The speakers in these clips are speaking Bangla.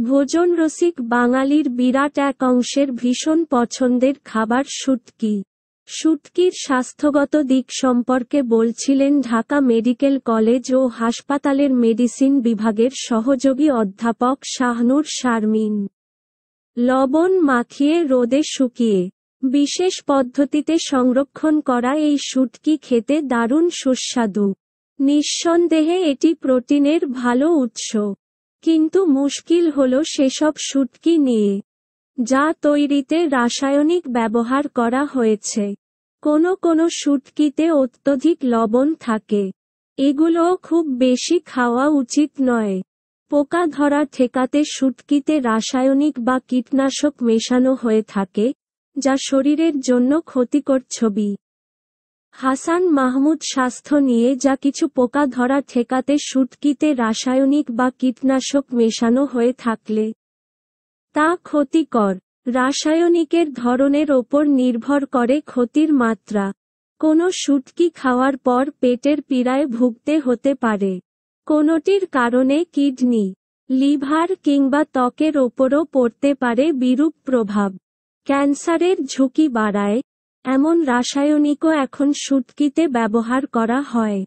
ভোজনরসিক বাঙালির বিরাট এক অংশের ভীষণ পছন্দের খাবার শুটকি। শুটকির স্বাস্থ্যগত দিক সম্পর্কে বলছিলেন ঢাকা মেডিকেল কলেজ ও হাসপাতালের মেডিসিন বিভাগের সহযোগী অধ্যাপক শাহনূর শারমিন। লবণ মাখিয়ে রোদে শুকিয়ে বিশেষ পদ্ধতিতে সংরক্ষণ করা এই শুটকি খেতে দারুণ সুস্বাদু। নিঃসন্দেহে এটি প্রোটিনের ভালো উৎস। কিন্তু মুশকিল হলো সেসব শুটকি নিয়ে, যা তৈরিতে রাসায়নিক ব্যবহার করা হয়েছে। কোনো শুটকিতে অত্যধিক লবণ থাকে। এগুলোও খুব বেশি খাওয়া উচিত নয়। পোকা ধরা ঠেকাতে শুটকিতে রাসায়নিক বা কীটনাশক মেশানো হয়ে থাকে, যা শরীরের জন্য ক্ষতিকর। ছবি হাসান মাহমুদ। স্বাস্থ্য নিয়ে যা কিছু পোকা ধরা ঠেকাতে শুটকিতে রাসায়নিক বা কীটনাশক মেশানো হয়ে থাকলে তা ক্ষতিকর। রাসায়নিকের ধরনের ওপর নির্ভর করে ক্ষতির মাত্রা। কোনো শুটকি খাওয়ার পর পেটের পীড়ায় ভুগতে হতে পারে। কোনোটির কারণে কিডনি, লিভার কিংবা ত্বকের ওপরও পড়তে পারে বিরূপ প্রভাব। ক্যান্সারের ঝুঁকি বাড়ায় এমন রাসায়নিকও এখন শুটকিতে ব্যবহার করা হয়।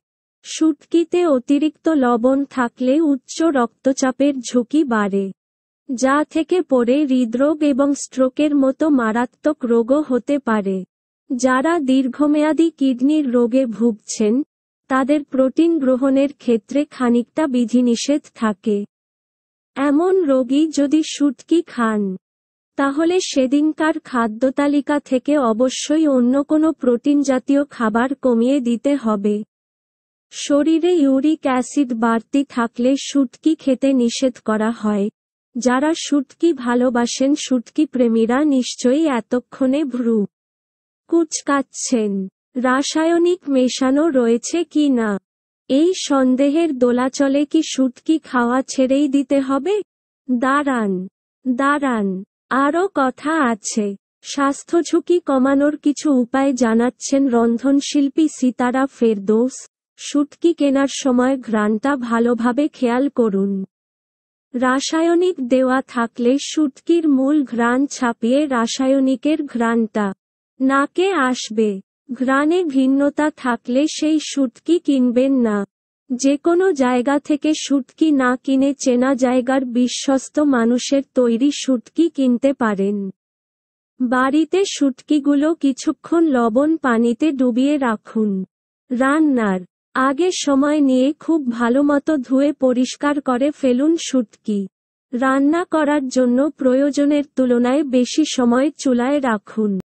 শুটকিতে অতিরিক্ত লবণ থাকলে উচ্চ রক্তচাপের ঝুঁকি বাড়ে, যা থেকে পড়ে হৃদরোগ এবং স্ট্রোকের মতো মারাত্মক রোগও হতে পারে। যারা দীর্ঘমেয়াদী কিডনির রোগে ভুগছেন, তাদের প্রোটিন গ্রহণের ক্ষেত্রে খানিকটা বিধিনিষেধ থাকে। এমন রোগী যদি শুটকি খান, তাহলে সেদিনকার খাদ্যতালিকা থেকে অবশ্যই অন্য কোনো প্রোটিন জাতীয় খাবার কমিয়ে দিতে হবে। শরীরে ইউরিক অ্যাসিড বাড়তি থাকলে শুটকি খেতে নিষেধ করা হয়। যারা শুটকি ভালোবাসেন, শুটকি প্রেমীরা নিশ্চয়ই এতক্ষণে ভ্রু কুঁচকাচ্ছেন। রাসায়নিক মেশানো রয়েছে কি না এই সন্দেহের দোলাচলে কি শুটকি খাওয়া ছেড়েই দিতে হবে? দাঁড়ান, আরও কথা আছে। স্বাস্থ্য ঝুঁকি কমানোর কিছু উপায় জানাচ্ছেন রন্ধনশিল্পী সিতারা ফেরদৌস। শুটকি কেনার সময় ঘ্রাণটা ভালোভাবে খেয়াল করুন। রাসায়নিক দেওয়া থাকলে শুটকির মূল ঘ্রাণ ছাপিয়ে রাসায়নিকের ঘ্রাণটা নাকে আসবে। ঘ্রাণে ভিন্নতা থাকলে সেই শুটকি কিনবেন না। যেকোনো জায়গা থেকে শুটকি না কিনে চেনা জায়গার বিশ্বস্ত মানুষের তৈরি শুটকি কিনতে পারেন। বাড়িতে শুটকিগুলো কিছুক্ষণ লবণ পানিতে ডুবিয়ে রাখুন। রান্নার আগে সময় নিয়ে খুব ভালোমতো ধুয়ে পরিষ্কার করে ফেলুন শুটকি। রান্না করার জন্য প্রয়োজনের তুলনায় বেশি সময় চুলায় রাখুন।